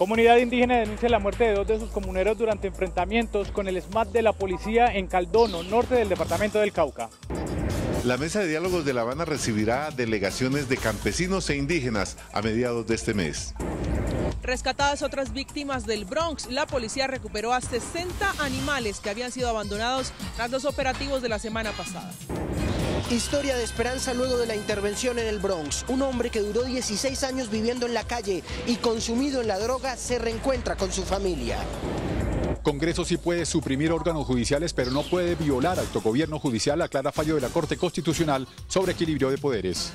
Comunidad indígena denuncia la muerte de 2 de sus comuneros durante enfrentamientos con el SMAT de la policía en Caldono, norte del departamento del Cauca. La Mesa de Diálogos de La Habana recibirá delegaciones de campesinos e indígenas a mediados de este mes. Rescatadas otras víctimas del Bronx, la policía recuperó a 60 animales que habían sido abandonados tras los operativos de la semana pasada. Historia de esperanza luego de la intervención en el Bronx. Un hombre que duró 16 años viviendo en la calle y consumido en la droga se reencuentra con su familia. Congreso sí puede suprimir órganos judiciales, pero no puede violar autogobierno judicial, aclara fallo de la Corte Constitucional sobre equilibrio de poderes.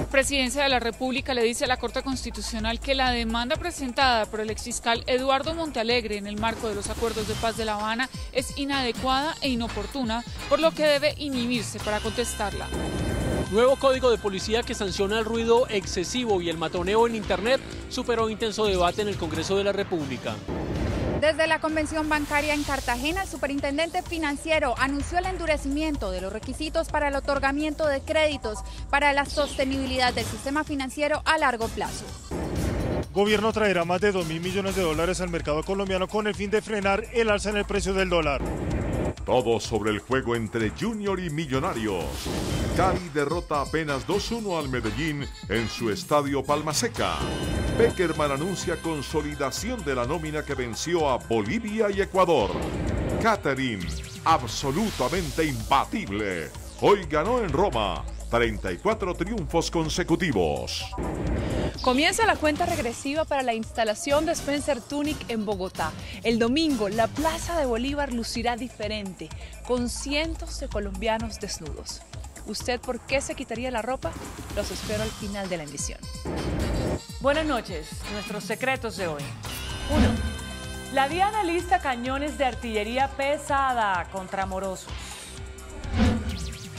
Presidencia de la República le dice a la Corte Constitucional que la demanda presentada por el exfiscal Eduardo Montealegre en el marco de los acuerdos de paz de La Habana es inadecuada e inoportuna, por lo que debe inhibirse para contestarla. Nuevo código de policía que sanciona el ruido excesivo y el matoneo en Internet superó intenso debate en el Congreso de la República. Desde la convención bancaria en Cartagena, el superintendente financiero anunció el endurecimiento de los requisitos para el otorgamiento de créditos para la sostenibilidad del sistema financiero a largo plazo. Gobierno traerá más de 2.000 millones de dólares al mercado colombiano con el fin de frenar el alza en el precio del dólar. Todo sobre el juego entre Junior y Millonarios. Cali derrota apenas 2-1 al Medellín en su estadio Palmaseca. Peckerman anuncia consolidación de la nómina que venció a Bolivia y Ecuador. Catherine, absolutamente imbatible. Hoy ganó en Roma. 34 triunfos consecutivos. Comienza la cuenta regresiva para la instalación de Spencer Tunic en Bogotá. El domingo, la Plaza de Bolívar lucirá diferente, con cientos de colombianos desnudos. ¿Usted por qué se quitaría la ropa? Los espero al final de la emisión. Buenas noches, nuestros secretos de hoy. 1. La DIAN alista cañones de artillería pesada contra morosos.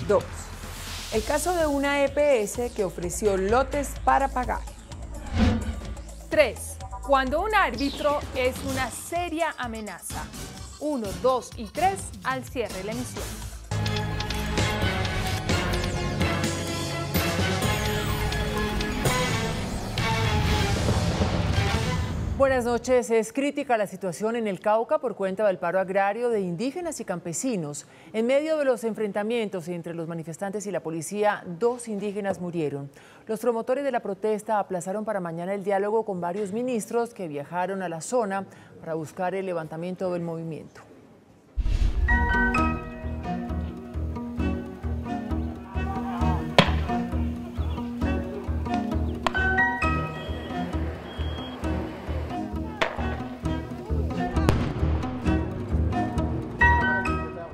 2. El caso de una EPS que ofreció lotes para pagar. 3. Cuando un árbitro es una seria amenaza. 1, 2 y 3 al cierre de la emisión. Buenas noches. Es crítica la situación en el Cauca por cuenta del paro agrario de indígenas y campesinos. En medio de los enfrentamientos entre los manifestantes y la policía, 2 indígenas murieron. Los promotores de la protesta aplazaron para mañana el diálogo con varios ministros que viajaron a la zona para buscar el levantamiento del movimiento.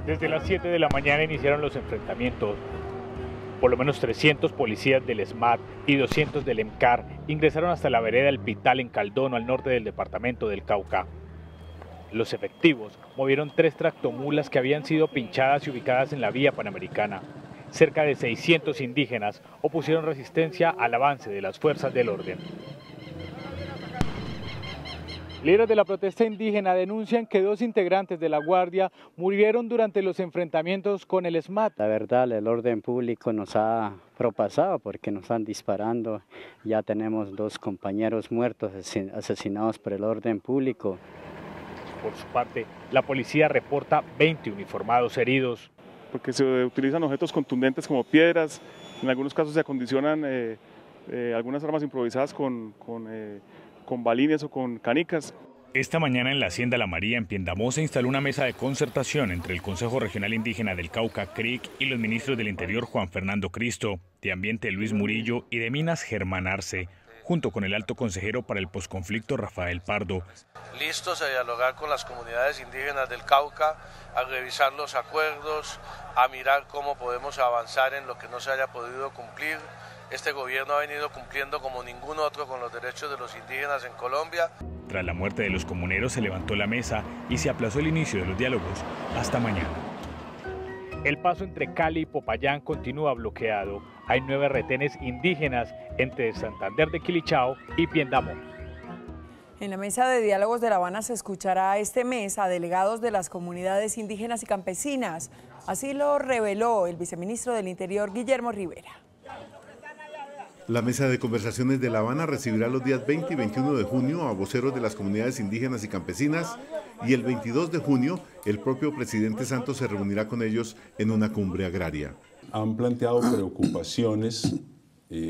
Desde las 7 de la mañana iniciaron los enfrentamientos. Por lo menos 300 policías del SMAT y 200 del EMCAR ingresaron hasta la vereda El Pital en Caldono, al norte del departamento del Cauca. Los efectivos movieron 3 tractomulas que habían sido pinchadas y ubicadas en la vía panamericana. Cerca de 600 indígenas opusieron resistencia al avance de las fuerzas del orden. Líderes de la protesta indígena denuncian que 2 integrantes de la Guardia murieron durante los enfrentamientos con el SMAT. La verdad, el orden público nos ha propasado porque nos están disparando. Ya tenemos 2 compañeros muertos, asesinados por el orden público. Por su parte, la policía reporta 20 uniformados heridos. Porque se utilizan objetos contundentes como piedras, en algunos casos se acondicionan algunas armas improvisadas con balines o con canicas. Esta mañana en la Hacienda La María, en Piendamó, se instaló una mesa de concertación entre el Consejo Regional Indígena del Cauca, CRIC, y los ministros del Interior Juan Fernando Cristo, de Ambiente Luis Murillo y de Minas Germán Arce, junto con el alto consejero para el posconflicto Rafael Pardo. Listos a dialogar con las comunidades indígenas del Cauca, a revisar los acuerdos, a mirar cómo podemos avanzar en lo que no se haya podido cumplir. Este gobierno ha venido cumpliendo como ningún otro con los derechos de los indígenas en Colombia. Tras la muerte de los comuneros se levantó la mesa y se aplazó el inicio de los diálogos hasta mañana. El paso entre Cali y Popayán continúa bloqueado. Hay 9 retenes indígenas entre Santander de Quilichao y Piendamó. En la mesa de diálogos de La Habana se escuchará este mes a delegados de las comunidades indígenas y campesinas. Así lo reveló el viceministro del Interior, Guillermo Rivera. La mesa de conversaciones de La Habana recibirá los días 20 y 21 de junio a voceros de las comunidades indígenas y campesinas y el 22 de junio el propio presidente Santos se reunirá con ellos en una cumbre agraria. Han planteado preocupaciones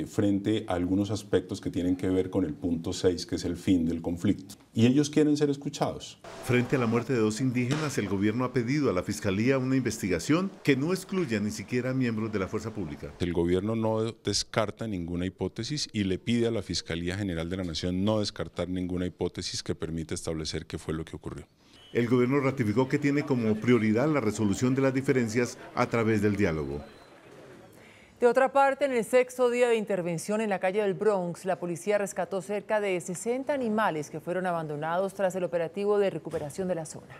frente a algunos aspectos que tienen que ver con el punto 6, que es el fin del conflicto. Y ellos quieren ser escuchados. Frente a la muerte de 2 indígenas, el gobierno ha pedido a la Fiscalía una investigación que no excluya ni siquiera a miembros de la fuerza pública. El gobierno no descarta ninguna hipótesis y le pide a la Fiscalía General de la Nación no descartar ninguna hipótesis que permita establecer qué fue lo que ocurrió. El gobierno ratificó que tiene como prioridad la resolución de las diferencias a través del diálogo. De otra parte, en el 6º día de intervención en la calle del Bronx, la policía rescató cerca de 60 animales que fueron abandonados tras el operativo de recuperación de la zona.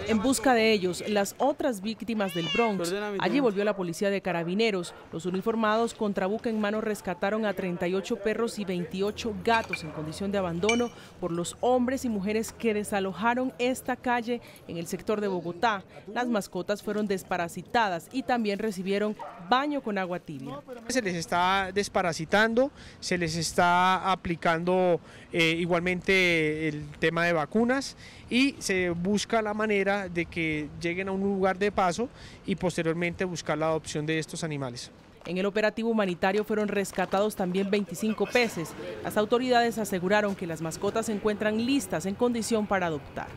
En busca de ellos, las otras víctimas del Bronx. Allí volvió la policía de Carabineros. Los uniformados con trabuca en mano rescataron a 38 perros y 28 gatos en condición de abandono por los hombres y mujeres que desalojaron esta calle en el sector de Bogotá. Las mascotas fueron desparasitadas y también recibieron baño con agua tibia. Se les está desparasitando, se les está aplicando igualmente el tema de vacunas y se busca la manera de que lleguen a un lugar de paso y posteriormente buscar la adopción de estos animales. En el operativo humanitario fueron rescatados también 25 peces. Las autoridades aseguraron que las mascotas se encuentran listas en condición para adoptar.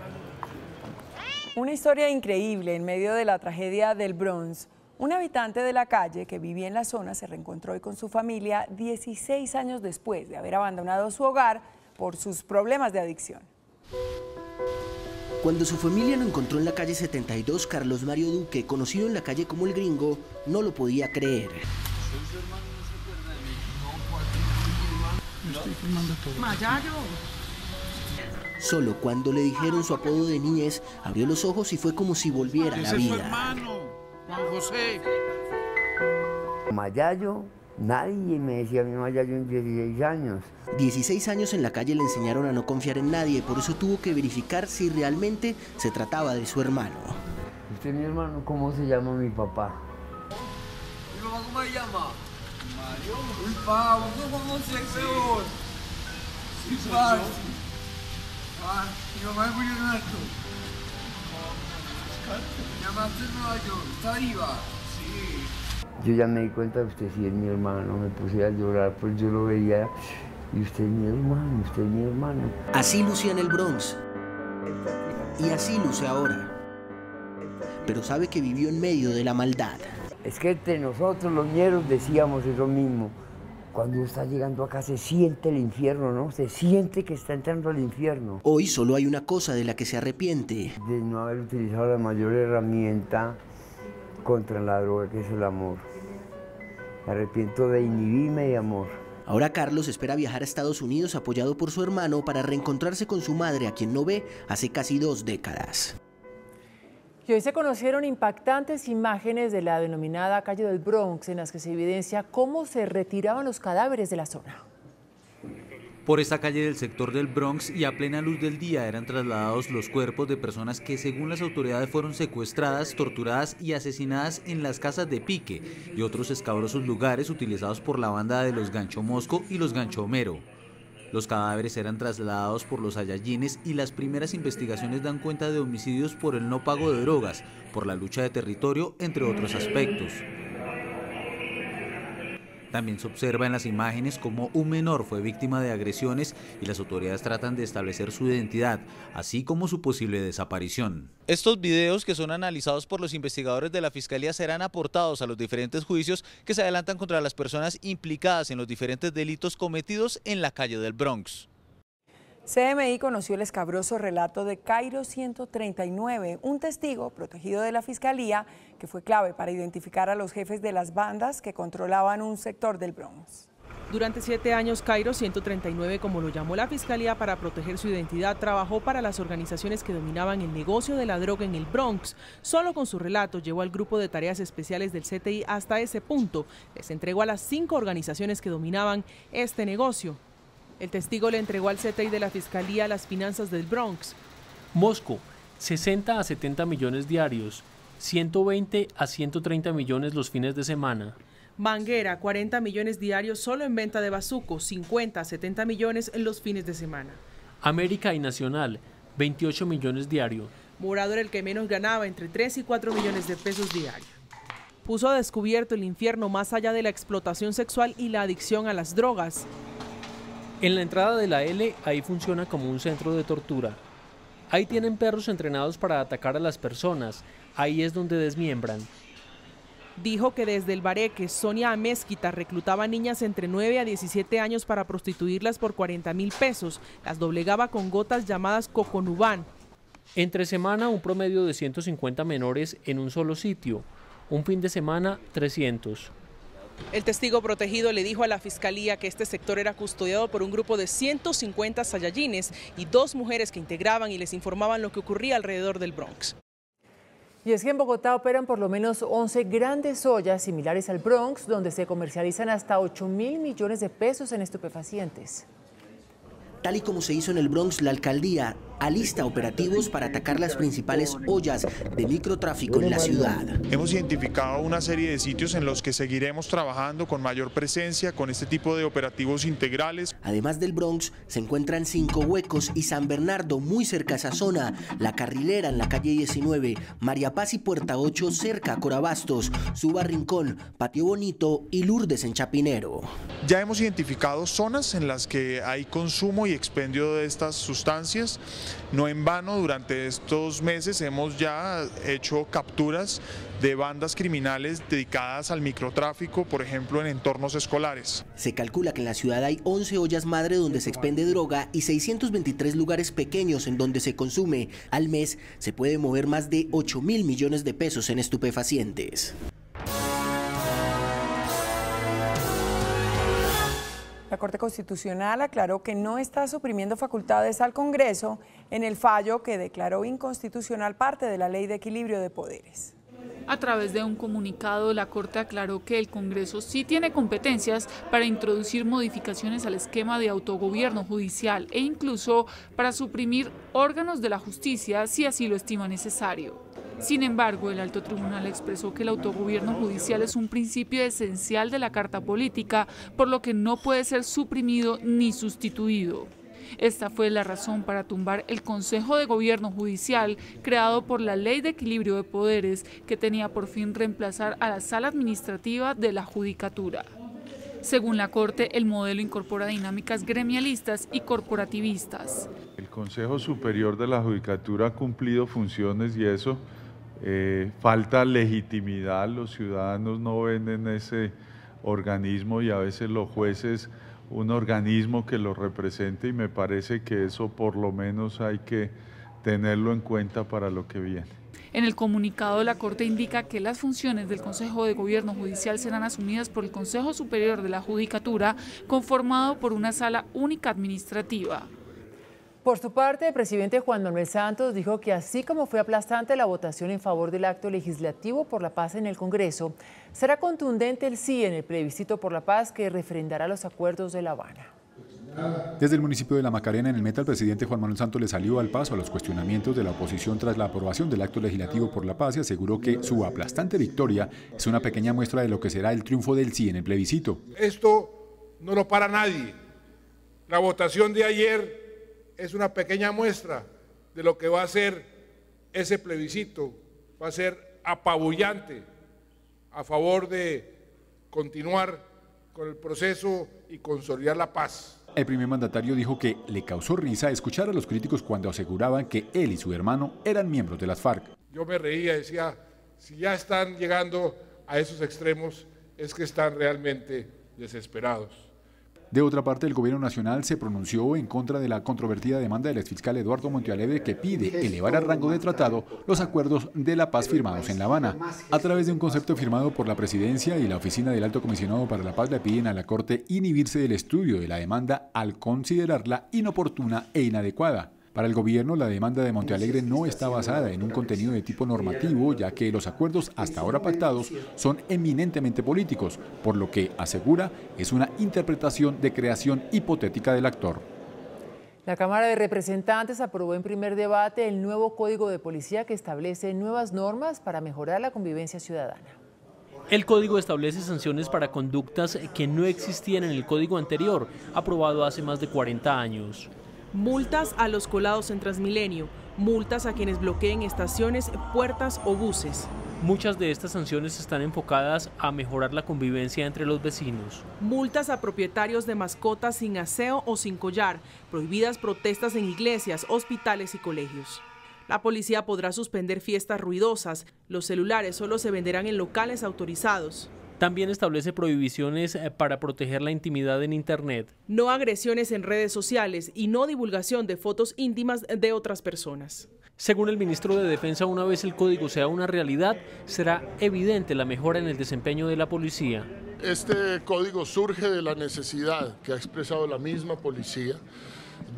Una historia increíble en medio de la tragedia del Bronx. Un habitante de la calle que vivía en la zona se reencontró hoy con su familia 16 años después de haber abandonado su hogar por sus problemas de adicción. Cuando su familia lo encontró en la calle 72, Carlos Mario Duque, conocido en la calle como El Gringo, no lo podía creer. Solo cuando le dijeron su apodo de niñez, abrió los ojos y fue como si volviera a la vida. Juan José. Mayayo, nadie me decía mi Mayayo en 16 años. 16 años en la calle le enseñaron a no confiar en nadie, por eso tuvo que verificar si realmente se trataba de su hermano. ¿Usted mi hermano? ¿Cómo se llama mi papá? ¿Mi papá cómo se llama? Mario. Uy, pa, vos no conoces, peor. Sí, pa. Mi mamá murió en alto. Mi mamá está en Nueva York, está viva. Sí. Yo ya me di cuenta de usted sí es mi hermano, me puse a llorar, pues yo lo veía. Y usted es mi hermano, usted es mi hermano. Así lucía en el Bronx. Y así luce ahora. Pero sabe que vivió en medio de la maldad. Es que entre nosotros los ñeros decíamos eso mismo. Cuando uno está llegando acá se siente el infierno, ¿no? Se siente que está entrando al infierno. Hoy solo hay una cosa de la que se arrepiente. De no haber utilizado la mayor herramienta contra la droga, que es el amor. Me arrepiento de inhibirme de amor. Ahora Carlos espera viajar a Estados Unidos apoyado por su hermano para reencontrarse con su madre, a quien no ve hace casi 2 décadas. Y hoy se conocieron impactantes imágenes de la denominada calle del Bronx, en las que se evidencia cómo se retiraban los cadáveres de la zona. Por esta calle del sector del Bronx y a plena luz del día eran trasladados los cuerpos de personas que según las autoridades fueron secuestradas, torturadas y asesinadas en las casas de Pique y otros escabrosos lugares utilizados por la banda de los Gancho Mosco y los Gancho Homero. Los cadáveres eran trasladados por los Saiyajines y las primeras investigaciones dan cuenta de homicidios por el no pago de drogas, por la lucha de territorio, entre otros aspectos. También se observa en las imágenes cómo un menor fue víctima de agresiones y las autoridades tratan de establecer su identidad, así como su posible desaparición. Estos videos, que son analizados por los investigadores de la Fiscalía, serán aportados a los diferentes juicios que se adelantan contra las personas implicadas en los diferentes delitos cometidos en la calle del Bronx. CMI conoció el escabroso relato de Cairo 139, un testigo protegido de la Fiscalía que fue clave para identificar a los jefes de las bandas que controlaban un sector del Bronx. Durante 7 años, Cairo 139, como lo llamó la Fiscalía para proteger su identidad, trabajó para las organizaciones que dominaban el negocio de la droga en el Bronx. Solo con su relato llevó al grupo de tareas especiales del CTI hasta ese punto. Les entregó a las 5 organizaciones que dominaban este negocio. El testigo le entregó al CTI de la Fiscalía las finanzas del Bronx. Mosco, 60 a 70 millones diarios, 120 a 130 millones los fines de semana. Banguera, 40 millones diarios solo en venta de bazucos, 50 a 70 millones en los fines de semana. América y Nacional, 28 millones diarios. Morado era el que menos ganaba, entre 3 y 4 millones de pesos diarios. Puso a descubierto el infierno más allá de la explotación sexual y la adicción a las drogas. En la entrada de la L, ahí funciona como un centro de tortura. Ahí tienen perros entrenados para atacar a las personas, ahí es donde desmiembran. Dijo que desde el Bareque, Sonia Amezquita reclutaba niñas entre 9 a 17 años para prostituirlas por 40.000 pesos. Las doblegaba con gotas llamadas coconubán. Entre semana un promedio de 150 menores en un solo sitio. Un fin de semana 300. El testigo protegido le dijo a la fiscalía que este sector era custodiado por un grupo de 150 sayayines y 2 mujeres que integraban y les informaban lo que ocurría alrededor del Bronx. Y es que en Bogotá operan por lo menos 11 grandes ollas similares al Bronx, donde se comercializan hasta 8.000 millones de pesos en estupefacientes. Tal y como se hizo en el Bronx, la alcaldía alista operativos para atacar las principales ollas de microtráfico en la ciudad. Hemos identificado una serie de sitios en los que seguiremos trabajando con mayor presencia, con este tipo de operativos integrales. Además del Bronx, se encuentran 5 Huecos y San Bernardo, muy cerca a esa zona, La Carrilera en la calle 19, María Paz y Puerta 8 cerca a Corabastos, Suba Rincón, Patio Bonito y Lourdes en Chapinero. Ya hemos identificado zonas en las que hay consumo y expendio de estas sustancias. No en vano, durante estos meses hemos ya hecho capturas de bandas criminales dedicadas al microtráfico, por ejemplo, en entornos escolares. Se calcula que en la ciudad hay 11 ollas madre donde se expende droga y 623 lugares pequeños en donde se consume. Al mes se puede mover más de 8.000 millones de pesos en estupefacientes. La Corte Constitucional aclaró que no está suprimiendo facultades al Congreso en el fallo que declaró inconstitucional parte de la Ley de Equilibrio de Poderes. A través de un comunicado, la Corte aclaró que el Congreso sí tiene competencias para introducir modificaciones al esquema de autogobierno judicial e incluso para suprimir órganos de la justicia si así lo estima necesario. Sin embargo, el alto tribunal expresó que el autogobierno judicial es un principio esencial de la Carta Política, por lo que no puede ser suprimido ni sustituido. Esta fue la razón para tumbar el Consejo de Gobierno Judicial, creado por la Ley de Equilibrio de Poderes, que tenía por fin reemplazar a la Sala Administrativa de la Judicatura. Según la Corte, el modelo incorpora dinámicas gremialistas y corporativistas. El Consejo Superior de la Judicatura ha cumplido funciones y eso, falta legitimidad, los ciudadanos no ven en ese organismo y a veces los jueces un organismo que los represente y me parece que eso por lo menos hay que tenerlo en cuenta para lo que viene. En el comunicado, la Corte indica que las funciones del Consejo de Gobierno Judicial serán asumidas por el Consejo Superior de la Judicatura, conformado por una sala única administrativa. Por su parte, el presidente Juan Manuel Santos dijo que así como fue aplastante la votación en favor del acto legislativo por la paz en el Congreso, será contundente el sí en el plebiscito por la paz que refrendará los acuerdos de La Habana. Desde el municipio de La Macarena, en el Meta, el presidente Juan Manuel Santos le salió al paso a los cuestionamientos de la oposición tras la aprobación del acto legislativo por la paz y aseguró que su aplastante victoria es una pequeña muestra de lo que será el triunfo del sí en el plebiscito. Esto no lo para nadie. La votación de ayer es una pequeña muestra de lo que va a ser ese plebiscito. Va a ser apabullante a favor de continuar con el proceso y consolidar la paz. El primer mandatario dijo que le causó risa escuchar a los críticos cuando aseguraban que él y su hermano eran miembros de las FARC. Yo me reía, decía, si ya están llegando a esos extremos, es que están realmente desesperados. De otra parte, el gobierno nacional se pronunció en contra de la controvertida demanda del exfiscal Eduardo Montealegre que pide elevar al rango de tratado los acuerdos de la paz firmados en La Habana. A través de un concepto firmado por la presidencia y la oficina del Alto Comisionado para la Paz le piden a la Corte inhibirse del estudio de la demanda al considerarla inoportuna e inadecuada. Para el gobierno, la demanda de Montealegre no está basada en un contenido de tipo normativo, ya que los acuerdos hasta ahora pactados son eminentemente políticos, por lo que, asegura, es una interpretación de creación hipotética del actor. La Cámara de Representantes aprobó en primer debate el nuevo Código de Policía que establece nuevas normas para mejorar la convivencia ciudadana. El código establece sanciones para conductas que no existían en el código anterior, aprobado hace más de 40 años. Multas a los colados en Transmilenio, multas a quienes bloqueen estaciones, puertas o buses. Muchas de estas sanciones están enfocadas a mejorar la convivencia entre los vecinos. Multas a propietarios de mascotas sin aseo o sin collar, prohibidas protestas en iglesias, hospitales y colegios. La policía podrá suspender fiestas ruidosas, los celulares solo se venderán en locales autorizados. También establece prohibiciones para proteger la intimidad en Internet. No agresiones en redes sociales y no divulgación de fotos íntimas de otras personas. Según el ministro de Defensa, una vez el código sea una realidad, será evidente la mejora en el desempeño de la policía. Este código surge de la necesidad que ha expresado la misma policía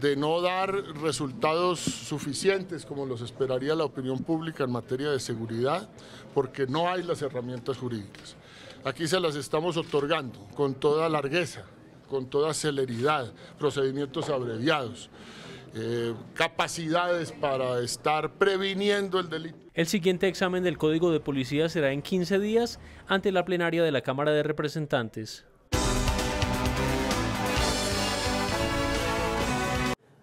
de no dar resultados suficientes como los esperaría la opinión pública en materia de seguridad, porque no hay las herramientas jurídicas. Aquí se las estamos otorgando con toda largueza, con toda celeridad, procedimientos abreviados, capacidades para estar previniendo el delito. El siguiente examen del Código de Policía será en 15 días ante la plenaria de la Cámara de Representantes.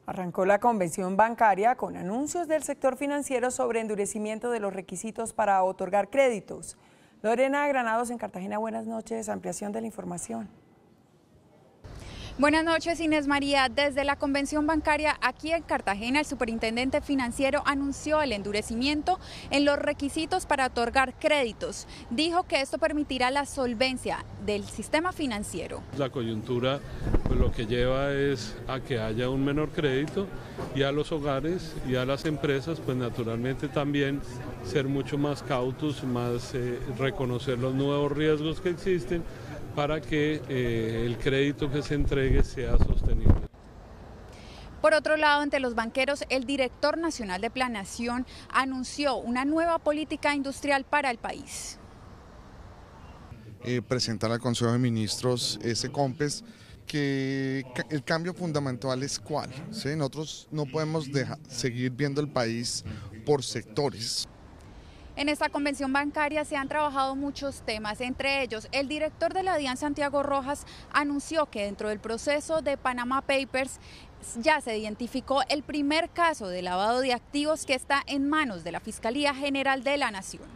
Arrancó la convención bancaria con anuncios del sector financiero sobre endurecimiento de los requisitos para otorgar créditos. Lorena Granados en Cartagena, buenas noches. Ampliación de la información. Buenas noches, Inés María. Desde la convención bancaria aquí en Cartagena, el superintendente financiero anunció el endurecimiento en los requisitos para otorgar créditos. Dijo que esto permitirá la solvencia del sistema financiero. La coyuntura pues, lo que lleva es a que haya un menor crédito y a los hogares y a las empresas pues naturalmente también ser mucho más cautos, más reconocer los nuevos riesgos que existen para que el crédito que se entregue sea sostenible. Por otro lado, ante los banqueros, el director nacional de Planeación anunció una nueva política industrial para el país. Presentar al Consejo de Ministros ese COMPES, que el cambio fundamental es cuál, ¿sí? Nosotros no podemos seguir viendo el país por sectores. En esta convención bancaria se han trabajado muchos temas, entre ellos el director de la DIAN, Santiago Rojas, anunció que dentro del proceso de Panama Papers ya se identificó el primer caso de lavado de activos que está en manos de la Fiscalía General de la Nación.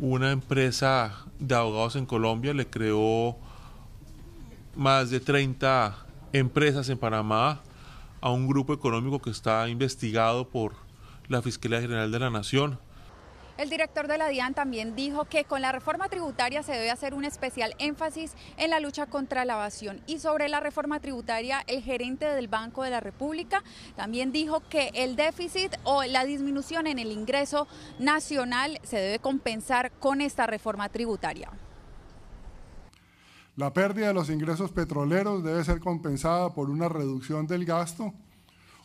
Una empresa de abogados en Colombia le creó más de 30 empresas en Panamá a un grupo económico que está investigado por la Fiscalía General de la Nación. El director de la DIAN también dijo que con la reforma tributaria se debe hacer un especial énfasis en la lucha contra la evasión. Y sobre la reforma tributaria, el gerente del Banco de la República también dijo que el déficit o la disminución en el ingreso nacional se debe compensar con esta reforma tributaria. La pérdida de los ingresos petroleros debe ser compensada por una reducción del gasto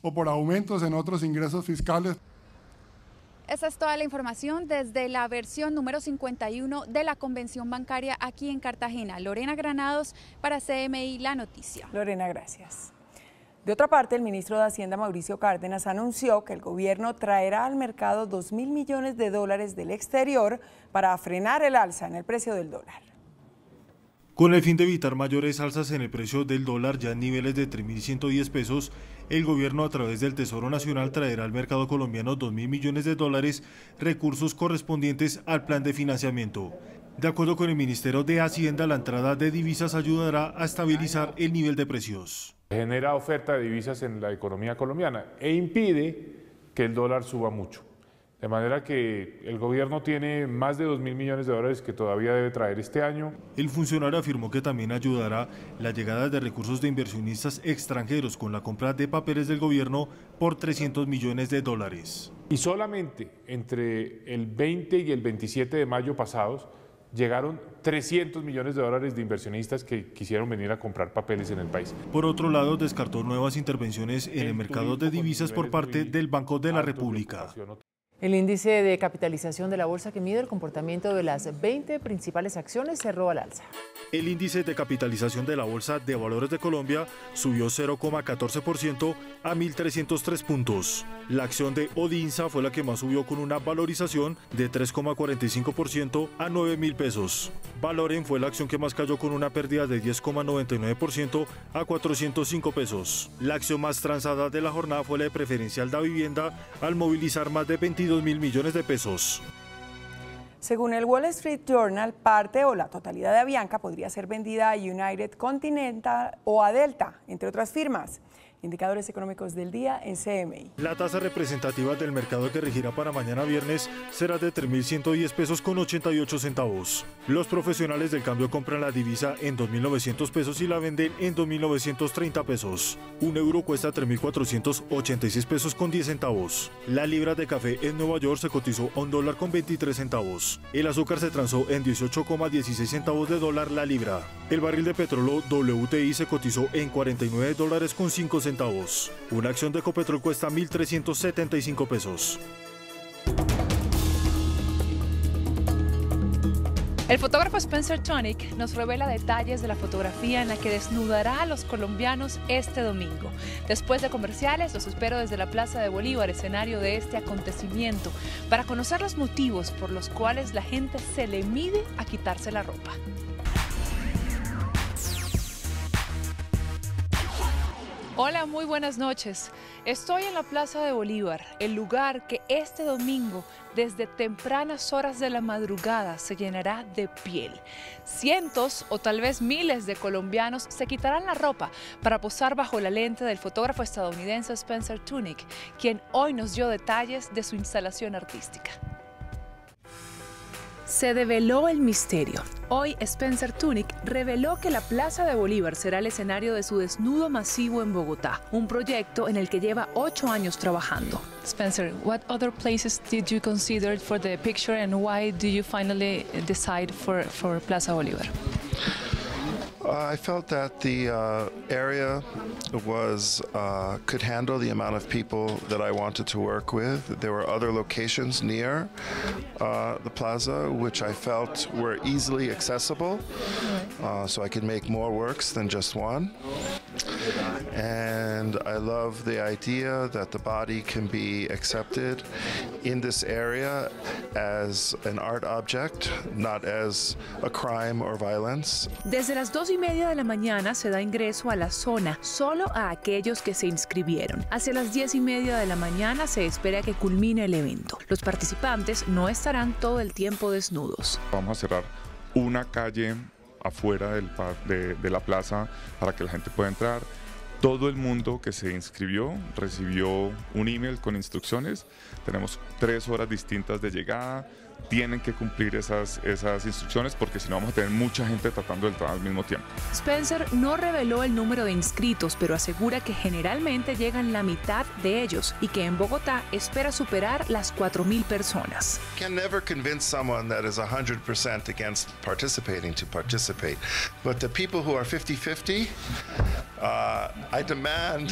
o por aumentos en otros ingresos fiscales. Esta es toda la información desde la versión número 51 de la convención bancaria aquí en Cartagena. Lorena Granados para CMI La Noticia. Lorena, gracias. De otra parte, el ministro de Hacienda, Mauricio Cárdenas, anunció que el gobierno traerá al mercado 2.000 millones de dólares del exterior para frenar el alza en el precio del dólar. Con el fin de evitar mayores alzas en el precio del dólar, ya en niveles de 3.110 pesos, el gobierno a través del Tesoro Nacional traerá al mercado colombiano 2.000 millones de dólares, recursos correspondientes al plan de financiamiento. De acuerdo con el Ministerio de Hacienda, la entrada de divisas ayudará a estabilizar el nivel de precios. Genera oferta de divisas en la economía colombiana e impide que el dólar suba mucho. De manera que el gobierno tiene más de 2.000 millones de dólares que todavía debe traer este año. El funcionario afirmó que también ayudará la llegada de recursos de inversionistas extranjeros con la compra de papeles del gobierno por 300 millones de dólares. Y solamente entre el 20 y el 27 de mayo pasados llegaron 300 millones de dólares de inversionistas que quisieron venir a comprar papeles en el país. Por otro lado, descartó nuevas intervenciones en el mercado de divisas por parte del Banco de la República. El índice de capitalización de la bolsa que mide el comportamiento de las 20 principales acciones cerró al alza. El índice de capitalización de la Bolsa de Valores de Colombia subió 0,14% a 1.303 puntos. La acción de Odinsa fue la que más subió con una valorización de 3,45% a 9.000 pesos. Valoren fue la acción que más cayó con una pérdida de 10,99% a 405 pesos. La acción más transada de la jornada fue la de Preferencial da Vivienda al movilizar más de 22.000 millones de pesos. Según el Wall Street Journal, parte o la totalidad de Avianca podría ser vendida a United Continental o a Delta, entre otras firmas. Indicadores económicos del día en CMI. La tasa representativa del mercado que regirá para mañana viernes será de 3.110 pesos con 88 centavos. Los profesionales del cambio compran la divisa en 2.900 pesos y la venden en 2.930 pesos. Un euro cuesta 3.486 pesos con 10 centavos. La libra de café en Nueva York se cotizó a $1 con 23 centavos. El azúcar se transó en 18,16 centavos de dólar la libra. El barril de petróleo WTI se cotizó en $49 con 5 centavos. Una acción de Ecopetrol cuesta 1.375 pesos. El fotógrafo Spencer Tunick nos revela detalles de la fotografía en la que desnudará a los colombianos este domingo. Después de comerciales, los espero desde la Plaza de Bolívar, escenario de este acontecimiento, para conocer los motivos por los cuales la gente se le mide a quitarse la ropa. Hola, muy buenas noches. Estoy en la Plaza de Bolívar, el lugar que este domingo, desde tempranas horas de la madrugada, se llenará de piel. Cientos o tal vez miles de colombianos se quitarán la ropa para posar bajo la lente del fotógrafo estadounidense Spencer Tunick, quien hoy nos dio detalles de su instalación artística. Se develó el misterio. Hoy Spencer Tunick reveló que la Plaza de Bolívar será el escenario de su desnudo masivo en Bogotá, un proyecto en el que lleva 8 años trabajando. Spencer, what other places did you consider for the picture and why do you finally decide for Plaza Bolívar? I felt that the area could handle the amount of people that I wanted to work with. There were other locations near the plaza which I felt were easily accessible, so I could make more works than just one. And I love the idea that the body can be accepted in this area as an art object, not as a crime or violence. Desde las 2:30 de la mañana se da ingreso a la zona solo a aquellos que se inscribieron. Hacia las 10:30 de la mañana se espera que culmine el evento. Los participantes no estarán todo el tiempo desnudos. Vamos a cerrar una calle afuera de la plaza para que la gente pueda entrar. Todo el mundo que se inscribió recibió un email con instrucciones. Tenemos 3 horas distintas de llegada. Tienen que cumplir esas instrucciones porque si no vamos a tener mucha gente tratando de entrar al mismo tiempo. Spencer no reveló el número de inscritos, pero asegura que generalmente llegan la mitad de ellos y que en Bogotá espera superar las 4.000 personas. Can never convince someone that is 100% against participating to participate, but the people who are 50-50, I demand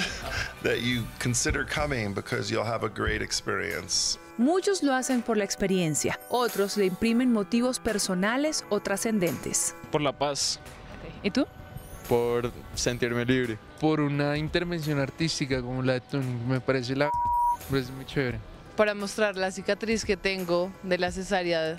that you consider coming because you'll have a great experience. Muchos lo hacen por la experiencia, otros le imprimen motivos personales o trascendentes. Por la paz. ¿Y tú? Por sentirme libre. Por una intervención artística como la de Tunick, me parece muy chévere. Para mostrar la cicatriz que tengo de la cesárea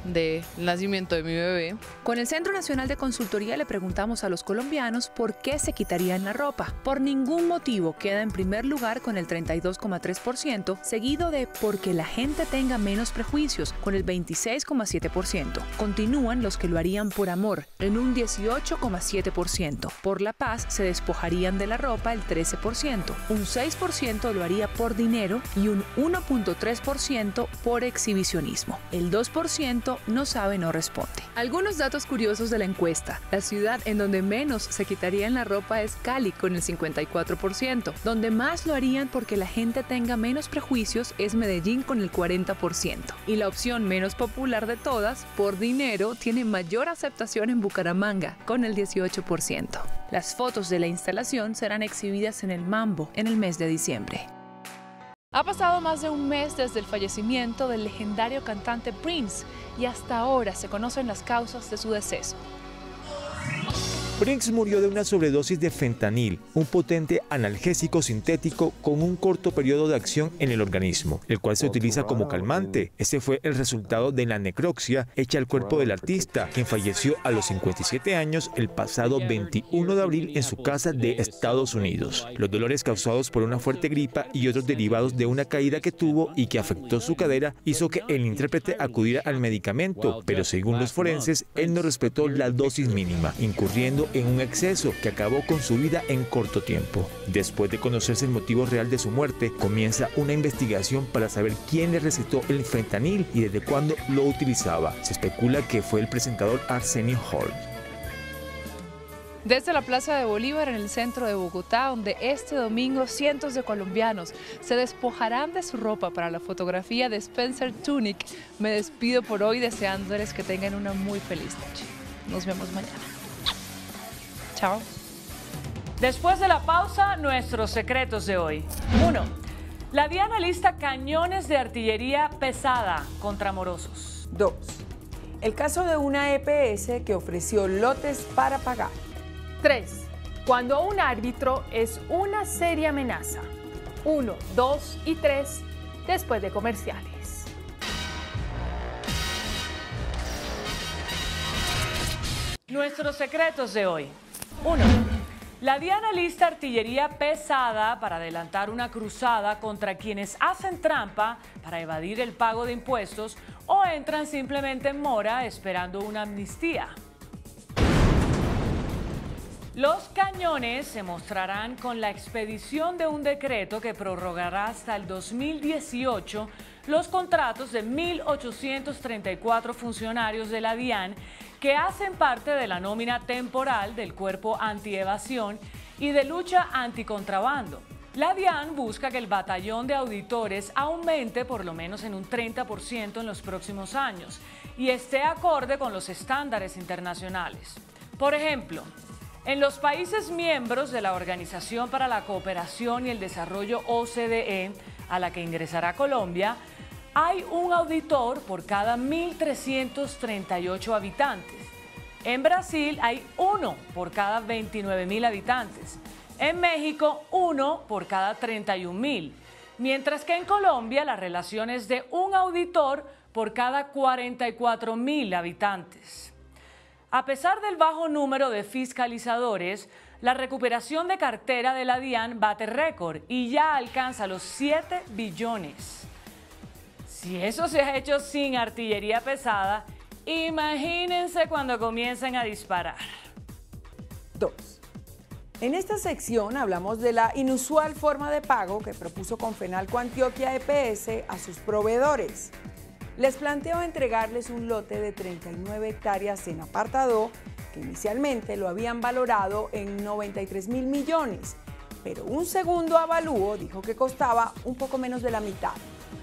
del nacimiento de mi bebé. Con el Centro Nacional de Consultoría le preguntamos a los colombianos por qué se quitarían la ropa. Por ningún motivo queda en primer lugar con el 32,3%, seguido de porque la gente tenga menos prejuicios con el 26,7%. Continúan los que lo harían por amor en un 18,7%. Por la paz se despojarían de la ropa el 13%. Un 6% lo haría por dinero y un 1,3% por exhibicionismo. El 2% no sabe, no responde. Algunos datos curiosos de la encuesta. La ciudad en donde menos se quitarían la ropa es Cali, con el 54%. Donde más lo harían porque la gente tenga menos prejuicios es Medellín, con el 40%. Y la opción menos popular de todas, por dinero, tiene mayor aceptación en Bucaramanga, con el 18%. Las fotos de la instalación serán exhibidas en el Mambo en el mes de diciembre. Ha pasado más de un mes desde el fallecimiento del legendario cantante Prince y hasta ahora se conocen las causas de su deceso. Prince murió de una sobredosis de fentanil, un potente analgésico sintético con un corto periodo de acción en el organismo, el cual se utiliza como calmante. Ese fue el resultado de la necropsia hecha al cuerpo del artista, quien falleció a los 57 años el pasado 21 de abril en su casa de Estados Unidos. Los dolores causados por una fuerte gripa y otros derivados de una caída que tuvo y que afectó su cadera hizo que el intérprete acudiera al medicamento, pero según los forenses, él no respetó la dosis mínima, incurriendo en un exceso que acabó con su vida en corto tiempo. Después de conocerse el motivo real de su muerte, comienza una investigación para saber quién le recetó el fentanil y desde cuándo lo utilizaba. Se especula que fue el presentador Arsenio Hall. Desde la Plaza de Bolívar en el centro de Bogotá, donde este domingo cientos de colombianos se despojarán de su ropa para la fotografía de Spencer Tunick, me despido por hoy deseándoles que tengan una muy feliz noche. Nos vemos mañana. Chao. Después de la pausa, nuestros secretos de hoy. 1. La DIAN alista cañones de artillería pesada contra morosos. 2. El caso de una EPS que ofreció lotes para pagar. 3. Cuando un árbitro es una seria amenaza. 1, 2 y 3 después de comerciales. Nuestros secretos de hoy. 1. La DIAN alista artillería pesada para adelantar una cruzada contra quienes hacen trampa para evadir el pago de impuestos o entran simplemente en mora esperando una amnistía. Los cañones se mostrarán con la expedición de un decreto que prorrogará hasta el 2018 los contratos de 1.834 funcionarios de la DIAN que hacen parte de la nómina temporal del Cuerpo Antievasión y de Lucha Anticontrabando. La DIAN busca que el batallón de auditores aumente por lo menos en un 30% en los próximos años y esté acorde con los estándares internacionales. Por ejemplo, en los países miembros de la Organización para la Cooperación y el Desarrollo OCDE, a la que ingresará Colombia, hay un auditor por cada 1.338 habitantes. En Brasil hay uno por cada 29.000 habitantes. En México, uno por cada 31.000. Mientras que en Colombia la relación es de un auditor por cada 44.000 habitantes. A pesar del bajo número de fiscalizadores, la recuperación de cartera de la DIAN bate récord y ya alcanza los 7 billones. Si eso se ha hecho sin artillería pesada, imagínense cuando comiencen a disparar. 2. En esta sección hablamos de la inusual forma de pago que propuso Confenalco Antioquia EPS a sus proveedores. Les planteó entregarles un lote de 39 hectáreas en Apartadó, que inicialmente lo habían valorado en 93.000 millones, pero un segundo avalúo dijo que costaba un poco menos de la mitad,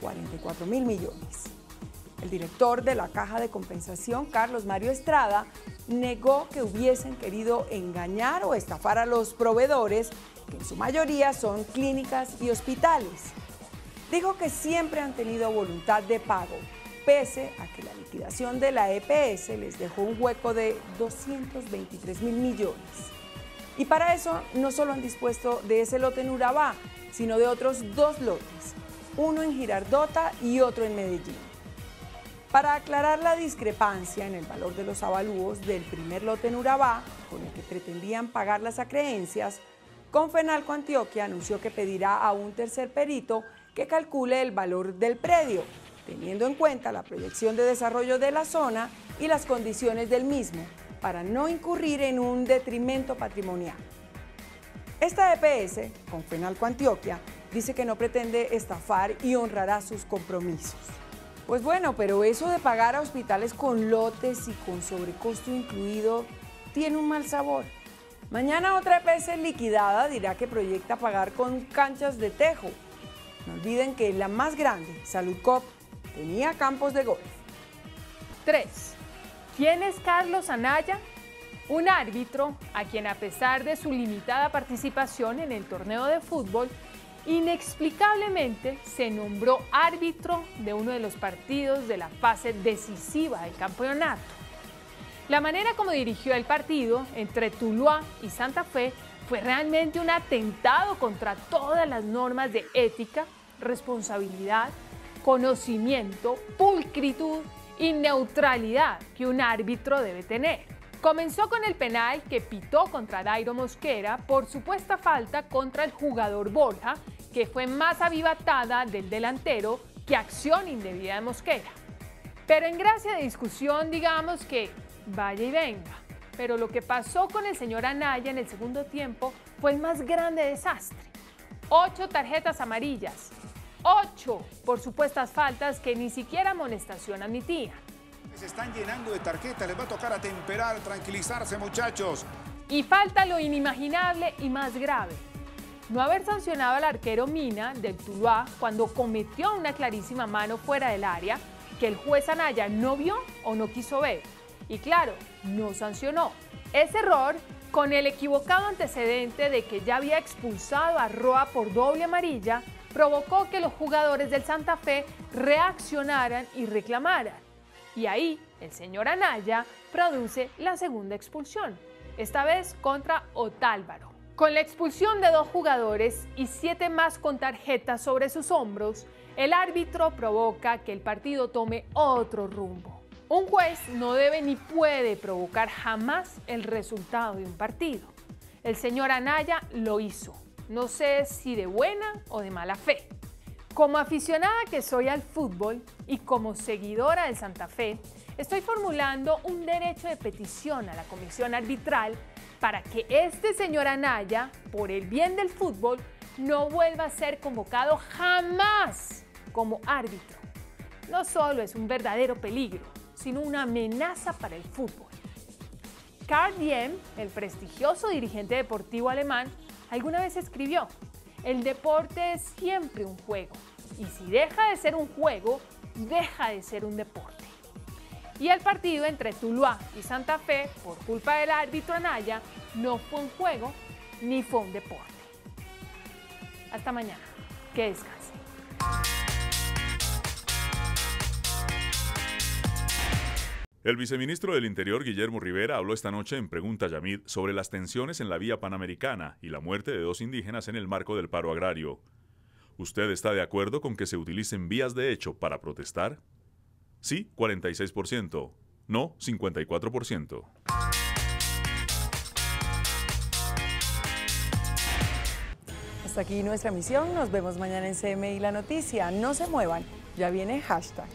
44.000 millones. El director de la Caja de Compensación, Carlos Mario Estrada, negó que hubiesen querido engañar o estafar a los proveedores, que en su mayoría son clínicas y hospitales. Dijo que siempre han tenido voluntad de pago, pese a que la liquidación de la EPS les dejó un hueco de 223.000 millones. Y para eso no solo han dispuesto de ese lote en Urabá, sino de otros 2 lotes, uno en Girardota y otro en Medellín. Para aclarar la discrepancia en el valor de los avalúos del primer lote en Urabá, con el que pretendían pagar las acreencias, Confenalco Antioquia anunció que pedirá a un tercer perito que calcule el valor del predio, teniendo en cuenta la proyección de desarrollo de la zona y las condiciones del mismo, para no incurrir en un detrimento patrimonial. Esta EPS, Confenalco Antioquia, dice que no pretende estafar y honrará sus compromisos. Pues bueno, pero eso de pagar a hospitales con lotes y con sobrecosto incluido tiene un mal sabor. Mañana otra EPS liquidada dirá que proyecta pagar con canchas de tejo. No olviden que la más grande, Saludcop, tenía campos de golf. 3. ¿Quién es Carlos Anaya? Un árbitro a quien, a pesar de su limitada participación en el torneo de fútbol, inexplicablemente se nombró árbitro de uno de los partidos de la fase decisiva del campeonato. La manera como dirigió el partido entre Tuluá y Santa Fe fue realmente un atentado contra todas las normas de ética, responsabilidad, conocimiento, pulcritud y neutralidad que un árbitro debe tener. Comenzó con el penal que pitó contra Dairo Mosquera por supuesta falta contra el jugador Borja, que fue más avivatada del delantero que acción indebida de Mosquera. Pero en gracia de discusión, digamos que vaya y venga. Pero lo que pasó con el señor Anaya en el segundo tiempo fue el más grande desastre. 8 tarjetas amarillas, 8 por supuestas faltas que ni siquiera amonestación admitían. Se están llenando de tarjetas, les va a tocar atemperar, tranquilizarse, muchachos. Y falta lo inimaginable y más grave: no haber sancionado al arquero Mina del Tuluá cuando cometió una clarísima mano fuera del área que el juez Anaya no vio o no quiso ver. Y claro, no sancionó. Ese error, con el equivocado antecedente de que ya había expulsado a Roa por doble amarilla, provocó que los jugadores del Santa Fe reaccionaran y reclamaran. Y ahí el señor Anaya produce la segunda expulsión, esta vez contra Otálvaro. Con la expulsión de 2 jugadores y 7 más con tarjetas sobre sus hombros, el árbitro provoca que el partido tome otro rumbo. Un juez no debe ni puede provocar jamás el resultado de un partido. El señor Anaya lo hizo, no sé si de buena o de mala fe. Como aficionada que soy al fútbol y como seguidora del Santa Fe, estoy formulando un derecho de petición a la comisión arbitral para que este señor Anaya, por el bien del fútbol, no vuelva a ser convocado jamás como árbitro. No solo es un verdadero peligro, sino una amenaza para el fútbol. Karl Diem, el prestigioso dirigente deportivo alemán, alguna vez escribió: el deporte es siempre un juego, y si deja de ser un juego, deja de ser un deporte. Y el partido entre Tuluá y Santa Fe, por culpa del árbitro Anaya, no fue un juego ni fue un deporte. Hasta mañana. Que descansen. El viceministro del Interior, Guillermo Rivera, habló esta noche en Pregunta Yamid sobre las tensiones en la vía panamericana y la muerte de 2 indígenas en el marco del paro agrario. ¿Usted está de acuerdo con que se utilicen vías de hecho para protestar? Sí, 46%. No, 54%. Hasta aquí nuestra emisión. Nos vemos mañana en CMI La Noticia. No se muevan. Ya viene hashtag.